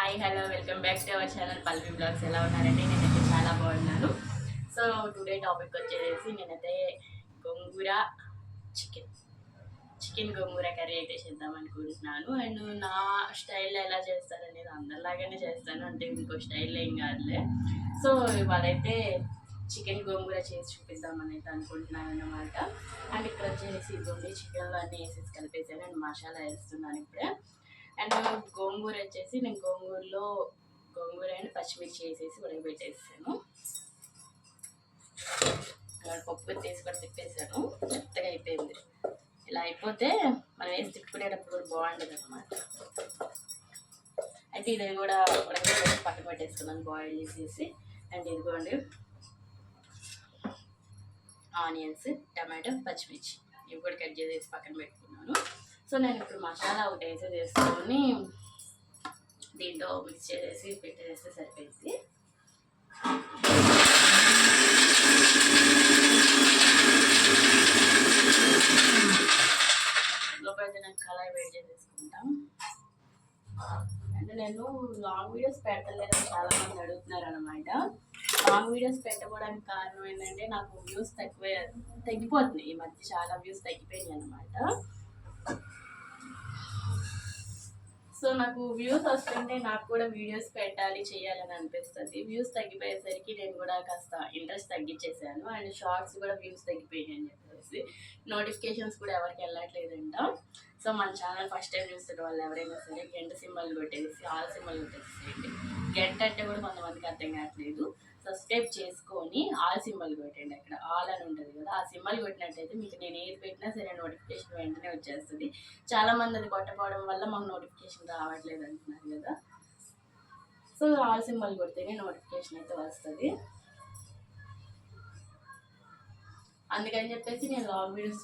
Hi hello welcome back to our channel Palvi blogs. ఎలా ఉన్నారండి? నేనైతే చాలా బాగున్నాను. సో టుడే టాపిక్ వచ్చేసి నేనైతే గోంగూర చికెన్ చికెన్ గోంగూర కర్రీ అయితే చేద్దాం అనుకుంటున్నాను. అండ్ నా స్టైల్లో ఎలా చేస్తాననేది అందరిలాగానే చేస్తాను, అంటే ఇంకో స్టైల్లో ఏం కాదులే. సో ఇవాళైతే చికెన్ గోంగూర చేసి చూపిద్దామని అయితే అనుకుంటున్నాను అన్నమాట. అండ్ ఇక్కడ వచ్చేసి ఇదిగోండి చికెన్లో అన్నీ వేసేసి కలిపేసాను అండ్ మసాలా వేస్తున్నాను ఇప్పుడే. అండ్ గోంగూర వచ్చేసి నేను గోంగూర అండ్ పచ్చిమిర్చి వేసేసి ఉడకబెట్టేసాను. పప్పు తీసి కూడా తిప్పేసాను, మెత్తగా అయిపోయింది. ఇలా అయిపోతే మనం వేసి తిప్పుకునేటప్పుడు కూడా బాగుంటుంది అనమాట. అయితే ఇది కూడా ఉడకబెట్టేసి పక్కన పెట్టేసుకున్నాను బాయిల్ చేసేసి. అండ్ ఇదిగోండి ఆనియన్స్, టమాటో, పచ్చిమిర్చి ఇవి కూడా కట్ చేసేసి పక్కన పెట్టుకున్నాను. సో నేను ఇప్పుడు మసాలా ఒకటి వేసుకొని దీంట్లో మిక్స్ చేసేసి పెట్టేస్తే సరిపోయింది. లోపలికి నేను కళాయి వేడి చేసేసుకుంటాం. అంటే నేను లాంగ్ వీడియోస్ పెట్టలేదని చాలా మంది అడుగుతున్నారు అనమాట. లాంగ్ వీడియోస్ పెట్టకపోవడానికి కారణం ఏంటంటే నాకు వ్యూస్ తగ్గిపోతున్నాయి. ఈ మధ్య చాలా వ్యూస్ తగ్గిపోయినాయి అనమాట. సో నాకు వ్యూస్ వస్తుంటే నాకు కూడా వీడియోస్ పెట్టాలి చేయాలని అనిపిస్తుంది. వ్యూస్ తగ్గిపోయేసరికి నేను కూడా కాస్త ఇంట్రెస్ట్ తగ్గించేసాను. అండ్ షార్ట్స్ కూడా వ్యూస్ తగ్గిపోయాయి అని చెప్పేసి నోటిఫికేషన్స్ కూడా ఎవరికి వెళ్ళట్లేదంట. సో మన ఛానల్ ఫస్ట్ టైం చూస్తున్న వాళ్ళు ఎవరైనా సరే గంట సింబల్ కొట్టేసి ఆల్ సింబల్ కొట్టేసేయండి. గంట అంటే కూడా కొంతమందికి అర్థం కావట్లేదు. సబ్స్క్రైబ్ చేసుకొని ఆల్ సింబల్ కొట్టండి. అక్కడ ఆల్ అని ఉంటుంది కదా, ఆ సింబల్ కొట్టినట్టయితే మీకు నేను ఏది పెట్టినా సరే నోటిఫికేషన్ వెంటనే వచ్చేస్తుంది. చాలామంది అది కొట్టకపోవడం వల్ల మాకు నోటిఫికేషన్ రావట్లేదు అంటున్నారు కదా. సో ఆల్ సింబల్ కొడితేనే నోటిఫికేషన్ అయితే వస్తుంది. అందుకని చెప్పేసి నేను లాంగ్ వీడియోస్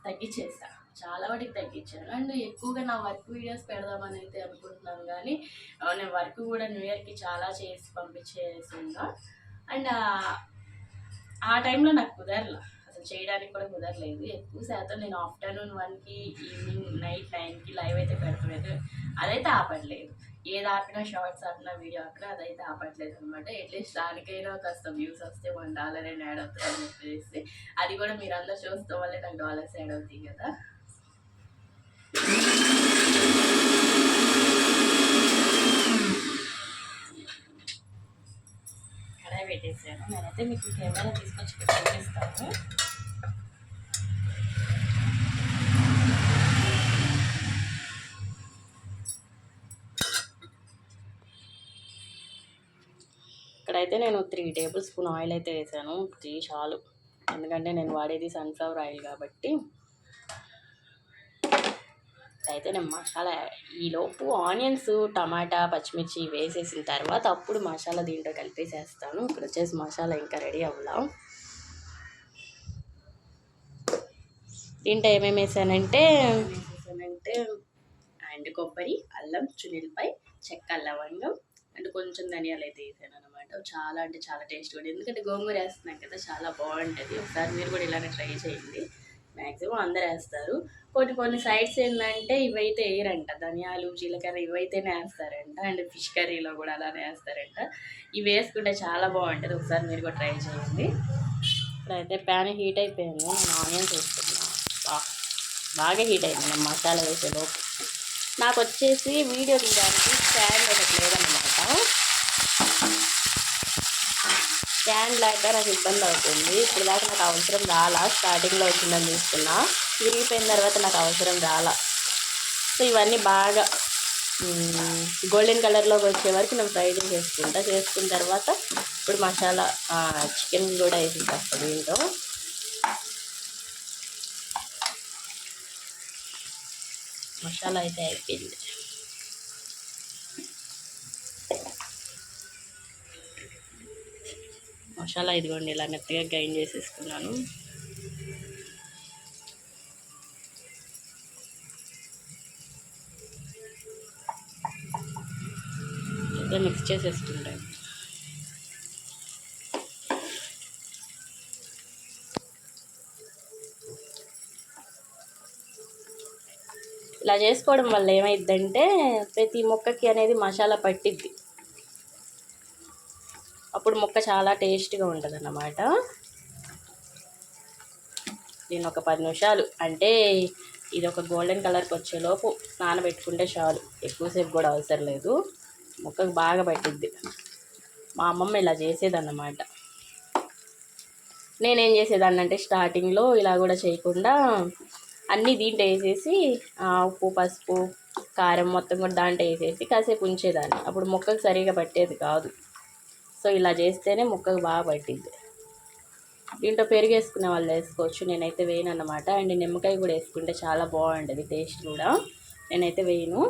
తగ్గించేస్తాను, చాలా వాటికి తగ్గించాను. అండ్ ఎక్కువగా నా వర్క్ వీడియోస్ పెడదామని అయితే అనుకుంటున్నాను, కానీ నేను వర్క్ కూడా న్యూ ఇయర్కి చాలా చేసి పంపించేసిందా. అండ్ ఆ టైంలో నాకు కుదరలా, అసలు చేయడానికి కూడా కుదరలేదు. ఎక్కువ శాతం నేను ఆఫ్టర్నూన్ 1కి ఈవినింగ్ నైట్ 9కి లైవ్ అయితే పెడతలేదు. అదైతే ఆపట్లేదు. ఏది ఆపినా షార్ట్స్ ఆపినా వీడియో ఆపినా అదైతే ఆపట్లేదు అనమాట. అట్లీస్ట్ దానికైనా కాస్త వ్యూస్ వస్తే $1 యాడ్ అవుతుందని చెప్పేసి, అది కూడా మీరు అందరూ చూస్తాం వల్లే నాకు డాలర్స్ యాడ్ అవుతాయి కదా. కడాయి పెట్టేసాను. నేనైతే మీకు కెమెరా తీసుకొచ్చి చూపిస్తాను. ఇక్కడైతే నేను 3 టేబుల్ స్పూన్ ఆయిల్ అయితే వేసాను. 3 చాలు, ఎందుకంటే నేను వాడేది సన్ఫ్లవర్ ఆయిల్ కాబట్టి. అయితే నేను మసాలా ఈలోపు ఆనియన్స్, టమాటా, పచ్చిమిర్చి వేసేసిన తర్వాత అప్పుడు మసాలా దీంట్లో కలిపేసేస్తాను. ఇక్కడ వచ్చేసి మసాలా ఇంకా రెడీ అవ్వదాం. దీంట్లో ఏమేమి వేసానంటే అండ్ కొబ్బరి, అల్లం, చున్నిపాయ, చెక్క, లవంగం అండ్ కొంచెం ధనియాలు అయితే వేసాను అనమాట. చాలా అంటే చాలా టేస్ట్ కూడా, ఎందుకంటే గోంగూర వేస్తున్నాం కదా, చాలా బాగుంటుంది. ఒకసారి మీరు కూడా ఇలానే ట్రై చేయండి. మ్యాక్సిమం అందరు వేస్తారు. కొన్ని సైడ్స్ ఏంటంటే ఇవైతే వేయరంట, ధనియాలు, జీలకర్ర ఇవైతేనే వేస్తారంట. అండ్ ఫిష్ కర్రీలో కూడా అలానే వేస్తారంట. ఇవి వేసుకుంటే చాలా బాగుంటుంది. ఒకసారి మీరు కూడా ట్రై చేయండి. ఇప్పుడైతే ప్యాన్ హీట్ అయిపోయింది. నేను ఆనియన్స్ వేసుకున్నాను. బాగా హీట్ అయింది నేను మసాలా వేసేలోపు. నాకు వచ్చేసి వీడియో తీయడానికి స్టాండ్ ఒకటి లేదన్నమాట. స్టాండ్ లేక నాకు ఇబ్బంది అవుతుంది. ఇప్పుడు దాకా నాకు అవసరం రాలా. స్టార్టింగ్లో వచ్చిందని తీసుకున్నా, విరిగిపోయిన తర్వాత నాకు అవసరం రాలా. సో ఇవన్నీ బాగా గోల్డెన్ కలర్లోకి వచ్చే వరకు నేను ఫ్రై చేసుకున్న తర్వాత ఇప్పుడు మసాలా చికెన్ కూడా వేసేస్తాను దీంట్లో. మసాలా అయితే అయిపోయింది. మసాలా ఇదిగోండి ఇలా మెత్తగా గ్రైండ్ చేసేసుకున్నాను. అయితే మిక్స్ చేసేసుకుంటాను. ఇలా చేసుకోవడం వల్ల ఏమైందంటే ప్రతి మొక్కకి అనేది మసాలా పట్టిద్ది, అప్పుడు మొక్క చాలా టేస్ట్గా ఉంటుంది అన్నమాట. దీన్ని ఒక 10 నిమిషాలు అంటే ఇది ఒక గోల్డెన్ కలర్కి వచ్చేలోపు నానబెట్టుకుంటే చాలు, ఎక్కువసేపు కూడా అవసరం లేదు, మొక్కకు బాగా పట్టిద్ది. మా అమ్మమ్మ ఇలా చేసేదన్నమాట. నేనేం చేసేదాన్ని అంటే స్టార్టింగ్లో ఇలా కూడా చేయకుండా అన్నీ దీంట్లో వేసేసి ఉప్పు పసుపు కారం మొత్తం కూడా దాంట్లో వేసేసి కాసేపు ఉంచేదాన్ని, అప్పుడు మొక్కకు సరిగా పట్టేది కాదు. సో ఇలా చేస్తేనే మొక్కకు బాగా పట్టిద్ది. దీంట్లో పెరుగు వేసుకునే వాళ్ళు వేసుకోవచ్చు, నేనైతే వేయను అన్నమాట. అండ్ నిమ్మకాయ కూడా వేసుకుంటే చాలా బాగుంటుంది టేస్ట్ కూడా, నేనైతే వేయను.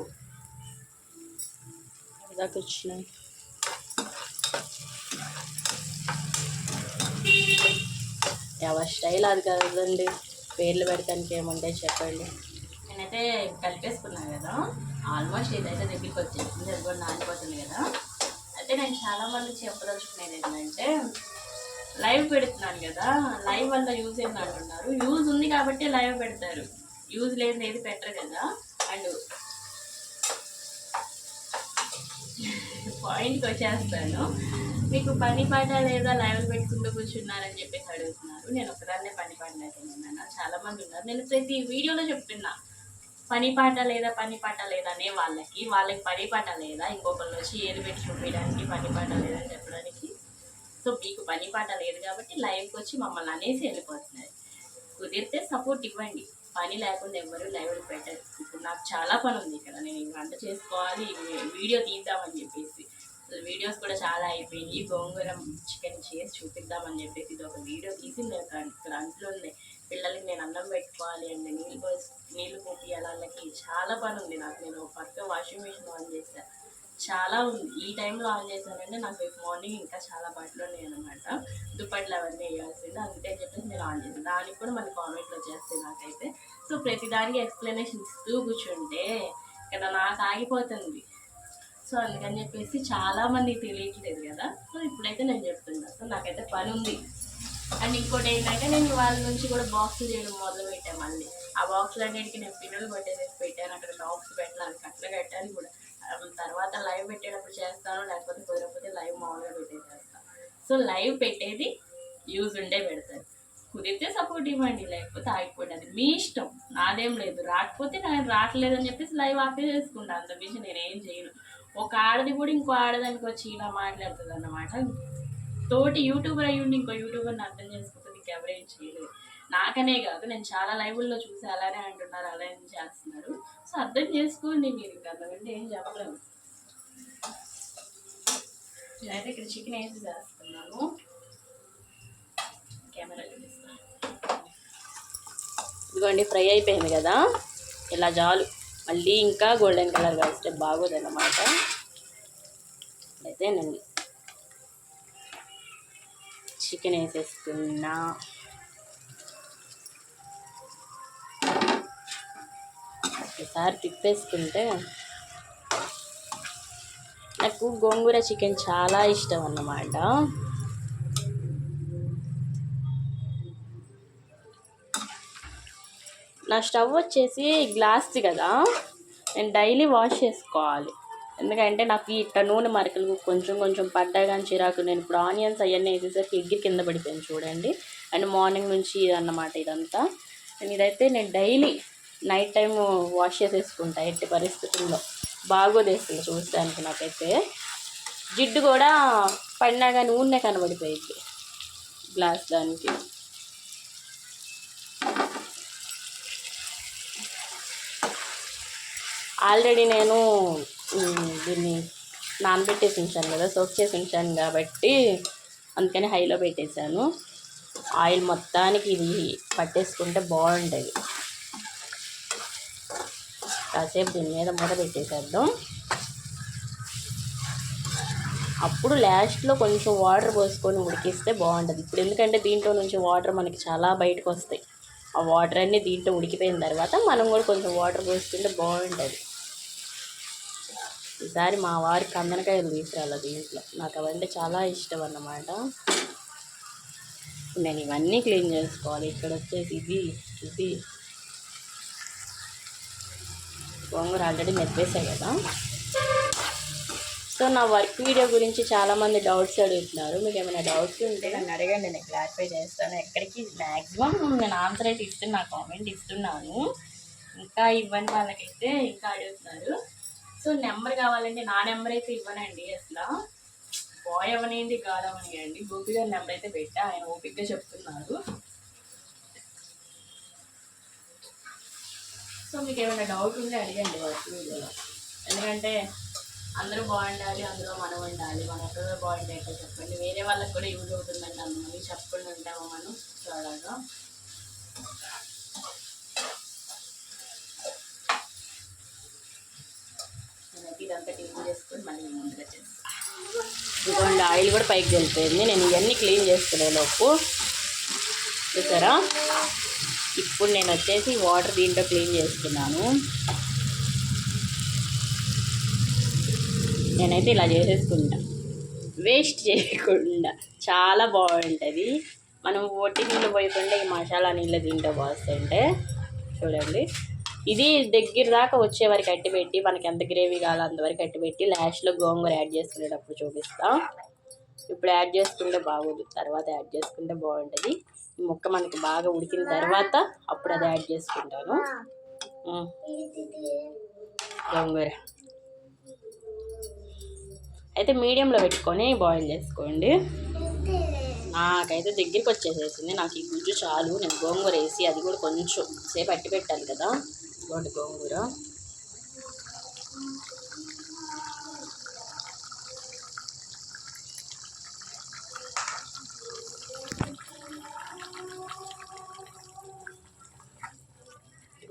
ఇదాకా వచ్చినాయి ఎవరి స్టైల్ అది కదండి, పేర్లు పెడతానికి ఏముంటాయి చెప్పండి. నేనైతే కలిపేసుకున్నాను కదా, ఆల్మోస్ట్ ఇదైతే దగ్గరికి వచ్చేసింది, అది కూడా నానిపోతుంది కదా. అయితే నేను చాలామంది చెప్పదలుచుకునేది ఏంటంటే లైవ్ పెడుతున్నాను కదా, లైవ్ వల్ల యూజ్ ఏంటి అంటున్నారు. యూజ్ ఉంది కాబట్టి లైవ్ పెడతారు, యూజ్ లేని ఏది పెట్టరు కదా. అండ్ పాయింట్కి వచ్చేస్తాను, మీకు పని పాట లేదా లైవ్ పెట్టుకుంటూ కూర్చున్నారని చెప్పేసి అడుగుతున్నారు. నేను ఒకదాన్నే పని పాట లేకపోయినా చాలామంది ఉన్నారు. నేను ప్రతి వీడియోలో చెప్తున్నా పని పాట లేదా అనే వాళ్ళకి పని పాట లేదా, ఇంకొకళ్ళు వచ్చి ఏది పెట్టి చూపించడానికి పని పాట లేదని చెప్పడానికి. సో మీకు పని పాట లేదు కాబట్టి లైవ్కి వచ్చి మమ్మల్ని అనేసి వెళ్ళిపోతున్నారు. కుదిరితే సపోర్ట్ ఇవ్వండి, పని లేకుండా ఎవరు లైవ్ పెట్టరు. ఇప్పుడు నాకు చాలా పని ఉంది ఇక్కడ, నేను వంట చేసుకోవాలి, వీడియో తీద్దామని చెప్పేసి వీడియోస్ కూడా చాలా అయిపోయింది. గోంగూర చికెన్ చేసి చూపిద్దామని చెప్పేసి ఇది ఒక వీడియో తీసింది. ఇక్కడ అంట్లో ఉన్నాయి, పిల్లలకి నేను అన్నం పెట్టుకోవాలి అండ్ నీళ్ళు పోపియాలి, వాళ్ళకి చాలా పని ఉంది నాకు. నేను పక్క వాషింగ్ మిషన్ ఆన్ చేశాను, చాలా ఉంది. ఈ టైంలో ఆన్ చేశానంటే నాకు రేపు మార్నింగ్ ఇంకా చాలా బట్టలు ఉన్నాయి అనమాట, దుప్పట్లు అవన్నీ వేయాల్సింది, అందుకే చెప్పేసి నేను ఆన్ చేశాను. దానికి కూడా మళ్ళీ కామెంట్లు వచ్చేస్తాయి నాకైతే. సో ప్రతిదానికి ఎక్స్ప్లెనేషన్ ఇస్తూ కూర్చుంటే ఇక్కడ నాకు ఆగిపోతుంది. సో అందుకని చెప్పేసి చాలామంది తెలియట్లేదు కదా, సో ఇప్పుడైతే నేను చెప్తున్నాను. సో నాకైతే పని ఉంది. అండ్ ఇంకోటి ఏంటంటే నేను వాళ్ళ నుంచి కూడా బాక్సులు చేయడం మొదలు పెట్టాను. మళ్ళీ ఆ బాక్సులు అన్నిటికీ నేను పిల్లలు కొట్టేసేసి పెట్టాను, అక్కడ టాప్స్ పెట్టాలి, కట్టలు కట్టాలి కూడా. తర్వాత లైవ్ పెట్టేటప్పుడు చేస్తాను, లేకపోతే కుదరకపోతే లైవ్ మామూలుగా పెట్టేసేస్తాను. సో లైవ్ పెట్టేది యూజ్ ఉండే పెడతారు, కుదిరితే సపోర్ట్ ఇవ్వండి, లేకపోతే ఆగిపోండి, అది మీ ఇష్టం, నాదేం లేదు. రాకపోతే నేను రావట్లేదని చెప్పేసి లైవ్ ఆపేసేసుకుంటాను, అంత మించి నేనేం చేయను. ఒక ఆడది కూడా ఇంకో ఆడదానికి వచ్చి ఇలా మాట్లాడుతుంది అన్నమాట. తోటి యూట్యూబర్ అయ్యుండి ఇంకో యూట్యూబర్ని అర్థం చేసుకుంటుంది, ఇంకెవరేం చేయలేదు. నాకనే కాదు, నేను చాలా లైవ్ల్లో చూసి అలానే అంటున్నారు, అలానే చేస్తున్నారు. సో అర్థం చేసుకోండి మీరు, ఇంకా అంతకంటే ఏం చెప్పలేము. నేనైతే ఇక్కడ చికెన్ వేసి చేస్తున్నాను, కెమెరా చూపిస్తాను. ఇదిగోండి ఫ్రై అయిపోయింది కదా, ఇలా చాలు, మళ్ళీ ఇంకా గోల్డెన్ కలర్ వేస్తే బాగోదు అన్నమాట. అయితే నేను చికెన్ వేసేసుకున్నా, ఒకసారి తిప్పేసుకుంటే. నాకు గోంగూర చికెన్ చాలా ఇష్టం అన్నమాట. నా స్టవ్ వచ్చేసి గ్లాస్ది కదా, నేను డైలీ వాష్ చేసుకోవాలి, ఎందుకంటే నాకు ఇట్లా నూనె మరకలు కొంచెం కొంచెం పడ్డా కానీ చిరాకు. నేను ఇప్పుడు ఆనియన్స్ అవన్నీ వేసేసరికి ఎగ్గి కింద పడిపోయింది చూడండి. అండ్ మార్నింగ్ నుంచి ఇదన్నమాట ఇదంతా. ఇదైతే నేను డైలీ నైట్ టైం వాష్ చేసేసుకుంటా, ఎట్టి పరిస్థితుల్లో బాగోదేస్తుంది చూడడానికి. నాకైతే జిడ్డు కూడా పడినా కానీ నూనె కనబడిపోయింది గ్లాస్ దానికి. ఆల్రెడీ నేను దీన్ని నానబెట్టేసి ఉంచాను కదా, సోక్ చేసి ఉంచాను కాబట్టి అందుకని హైలో పెట్టేశాను. ఆయిల్ మొత్తానికి ఇది పట్టేసుకుంటే బాగుంటుంది. కాసేపు దీని మీద మూత పెట్టేసేద్దాం. అప్పుడు లాస్ట్లో కొంచెం వాటర్ పోసుకొని ఉడికిస్తే బాగుంటుంది. ఇప్పుడు ఎందుకంటే దీంట్లో నుంచి వాటర్ మనకి చాలా బయటకు వస్తాయి, ఆ వాటర్ అన్నీ దీంట్లో ఉడికిపోయిన తర్వాత మనం కూడా కొంచెం వాటర్ పోసుకుంటే బాగుంటుంది. ఈసారి మా వారికి కందనకాయలు తీసుకురాలి దీంట్లో, నాకు అవంటే చాలా ఇష్టం అన్నమాట. నేను ఇవన్నీ క్లీన్ చేసుకోవాలి. ఇక్కడ వచ్చేసి ఇది గోంగూర ఆల్రెడీ మెత్తేసాయి కదా. సో నా వర్క్ వీడియో గురించి చాలామంది డౌట్స్ అడుగుతున్నారు. మీకు ఏమైనా డౌట్స్ ఉంటే నన్ను అడగండి, నేను క్లారిఫై చేస్తాను. ఎక్కడికి మ్యాక్సిమం నేను ఆన్సర్ అయితే ఇస్తున్నా, కామెంట్ ఇస్తున్నాను. ఇంకా ఇవ్వని వాళ్ళకైతే ఇంకా అడుగుతున్నారు. సో నెంబర్ కావాలంటే నా నెంబర్ అయితే ఇవ్వనండి. అసలు బాయ్ అవనేది గర్ల్ అవనియండి, గోపి గారి నెంబర్ అయితే పెట్టా, ఆయన ఓపిక్గా చెప్తున్నారు. సో మీకు ఏమైనా డౌట్ ఉంటే అడగండి వర్క్ వీడియోలో. ఎందుకంటే అందరూ బాగుండాలి, అందులో మనం ఉండాలి. మన ఒక్కరు బాగుంటే ఎక్కడ చెప్పండి, వేరే వాళ్ళకి కూడా యూజ్ అవుతుందంటే అందులో చెప్పకుండా ఉంటాము మనం. చూడగా నేనైతే ఇదంతా క్లీన్ చేసుకొని మళ్ళీ నేను ముందుగా చేస్తాను. ఇదిగోండి ఆయిల్ కూడా పైకి వెళ్ళిపోయింది. నేను ఇవన్నీ క్లీన్ చేసుకునే లోపు చూసారా, ఇప్పుడు నేను వచ్చేసి వాటర్ దీంట్లో క్లీన్ చేసుకున్నాను. నేనైతే ఇలా చేసేసుకుంటా, వేస్ట్ చేయకుండా. చాలా బాగుంటుంది. మనం ఒట్టి నీళ్ళు పోయకుండా ఈ మసాలా నీళ్ళు దీంట్లో పోస్తుంటే చూడండి, ఇది దగ్గర దాకా వచ్చే వరకు కట్టిపెట్టి, మనకి ఎంత గ్రేవీ కావాలో అంతవరకు కట్టిపెట్టి లాస్ట్లో గోంగూర యాడ్ చేసుకునేటప్పుడు చూపిస్తా. ఇప్పుడు యాడ్ చేసుకుంటే బాగోదు, తర్వాత యాడ్ చేసుకుంటే బాగుంటుంది. ఈ ముక్క మనకి బాగా ఉడికిన తర్వాత అప్పుడు అది యాడ్ చేసుకుంటాను. గోంగూర అయితే మీడియంలో పెట్టుకొని బాయిల్ చేసుకోండి. నాకైతే దగ్గరికి వచ్చేసేసింది. నాకు ఈ గుజ్జు చాలు. నేను గోంగూర వేసి అది కూడా కొంచెం సేపు అట్టి పెట్టాలి కదా. ఇదిగోండి గోంగూర.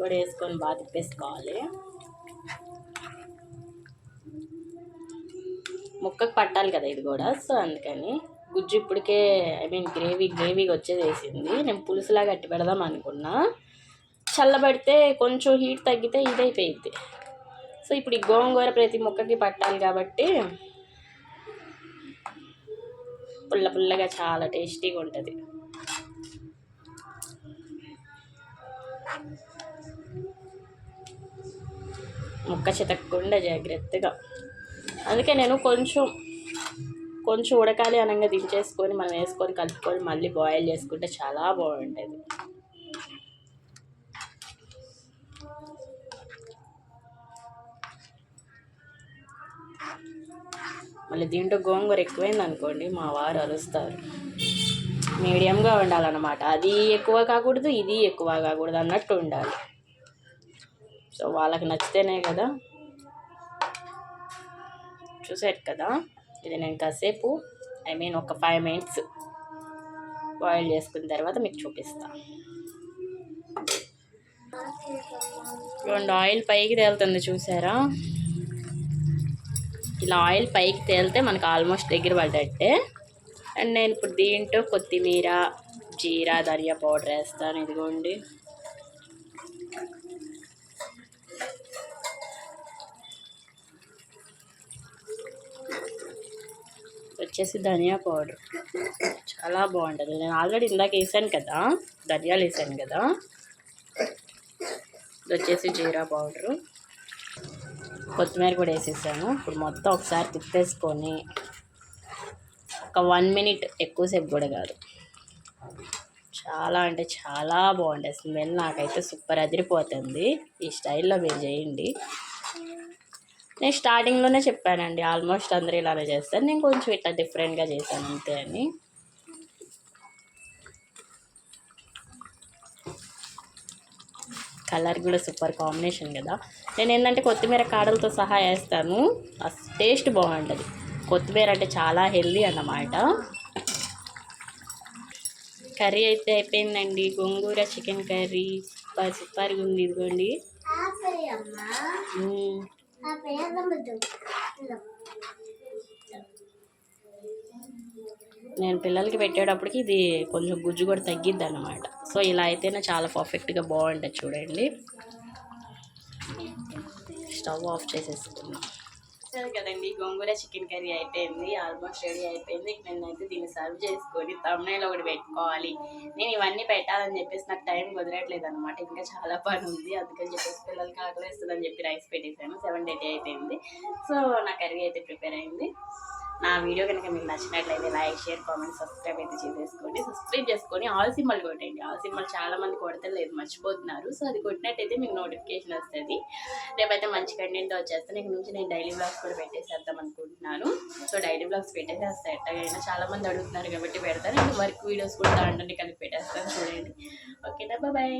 కూడా వేసుకొని బాగా తిప్పేసుకోవాలి. ముక్కకు పట్టాలి కదా ఇది కూడా. సో అందుకని గుజ్జు ఇప్పటికే గ్రేవీగా వచ్చేసేసింది. నేను పులుసులాగా అట్టి పెడదాం అనుకున్నా, చల్లబడితే కొంచెం హీట్ తగ్గితే ఇదైపోయింది. సో ఇప్పుడు ఈ గోంగూర ప్రతి ముక్కకి పట్టాలి కాబట్టి పుల్లగా చాలా టేస్టీగా ఉంటుంది. ముక్క చితకకుండా జాగ్రత్తగా. అందుకే నేను కొంచెం ఉడకాలి అనగా దించేసుకొని మనం వేసుకొని కలుపుకొని మళ్ళీ బాయిల్ చేసుకుంటే చాలా బాగుంటుంది. మళ్ళీ దీంట్లో గోంగూర ఎక్కువైంది అనుకోండి మా వారు అరుస్తారు. మీడియంగా ఉండాలన్నమాట. అది ఎక్కువ కాకూడదు, ఇది ఎక్కువ కాకూడదు అన్నట్టు ఉండాలి. సో వాళ్ళకి నచ్చితేనే కదా. చూసారు కదా, ఇది నేను కాసేపు ఒక 5 minutes బాయిల్ చేసుకున్న తర్వాత మీకు చూపిస్తాను. ఆయిల్ పైకి తేలుతుంది చూసారా. ఇలా ఆయిల్ పైకి తేలితే మనకు ఆల్మోస్ట్ దగ్గర పడ్డట్టే. అండ్ నేను ఇప్పుడు దీంట్లో కొత్తిమీర, జీరా, ధనియా పౌడర్ వేస్తాను. ఇదిగోండి, వచ్చేసి ధనియా పౌడర్ చాలా బాగుంటుంది. నేను ఆల్రెడీ ఇందాక వేసాను కదా, ధనియాలు వేసాను కదా. ఇది వచ్చేసి జీరా పౌడరు, కొత్తిమీర కూడా వేసేసాను. ఇప్పుడు మొత్తం ఒకసారి తిప్పేసుకొని ఒక 1 minute, ఎక్కువసేపు కూడా కాదు, చాలా అంటే చాలా బాగుంటుంది. స్మెల్ నాకైతే సూపర్ అదిరిపోతుంది. ఈ స్టైల్లో మీరు చేయండి. నేను స్టార్టింగ్లోనే చెప్పానండి, ఆల్మోస్ట్ అందరూ ఇలానే చేస్తారు, నేను కొంచెం ఇట్లా డిఫరెంట్గా చేశాను అంతే అని. కలర్ కూడా సూపర్ కాంబినేషన్ కదా. నేను ఏంటంటే కొత్తిమీర కాడలతో సహా వేస్తాను, టేస్ట్ బాగుంటుంది. కొత్తిమీర అంటే చాలా హెల్దీ అన్నమాట. కర్రీ అయితే అయిపోయిందండి. గోంగూర చికెన్ కర్రీ సూపర్గా ఉంది. ఇదిగోండి, నేను పిల్లలకి పెట్టేటప్పటికి ఇది కొంచెం గుజ్జు కూడా తగ్గిద్ది అన్నమాట. సో ఇలా అయితేనే చాలా పర్ఫెక్ట్గా బాగుంటుంది. చూడండి, స్టవ్ ఆఫ్ చేసేసుకున్నాం. సరే కదండి, గోంగూర చికెన్ కర్రీ అయిపోయింది, ఆల్మోస్ట్ రెడీ అయిపోయింది. నేనైతే దీన్ని సర్వ్ చేసుకొని తమ్మునేలో ఒకటి పెట్టుకోవాలి. నేను ఇవన్నీ పెట్టాలని చెప్పేసి నాకు టైం కుదరట్లేదు అనమాట. ఇంకా చాలా పని ఉంది, అందుకని చెప్పేసి పిల్లలకి ఆకలిస్తుందని చెప్పి రైస్ పెట్టేశాను. 7:30 అయిపోయింది. సో నా కర్రీ అయితే ప్రిపేర్ అయింది. నా వీడియో కనుక మీకు నచ్చినట్లయితే లైక్, షేర్, కామెంట్, సబ్స్క్రైబ్ అయితే చేసేసుకోండి. సబ్స్క్రైబ్ చేసుకొని ఆల్ సింబల్ కొట్టండి. ఆల్ సింబల్ చాలా మంది కొడతలేదు, మర్చిపోతున్నారు. సో అది కొట్టినట్టయితే మీకు నోటిఫికేషన్ వస్తుంది. రేపైతే మంచి కంటెంట్ వచ్చేస్తాను. ఇక నుంచి నేను డైలీ వ్లాగ్స్ కూడా పెట్టేసేద్దాం అనుకుంటున్నాను. సో డైలీ వ్లాగ్స్ పెట్టేసేస్తాను ఎట్టగైనా. చాలా మంది అడుగుతున్నారు కాబట్టి పెడతాను. ఇంకా వర్క్ వీడియోస్ కూడా దాంట్లో కలిపి పెట్టేస్తాను, చూడండి. ఓకేనా, బాయ్.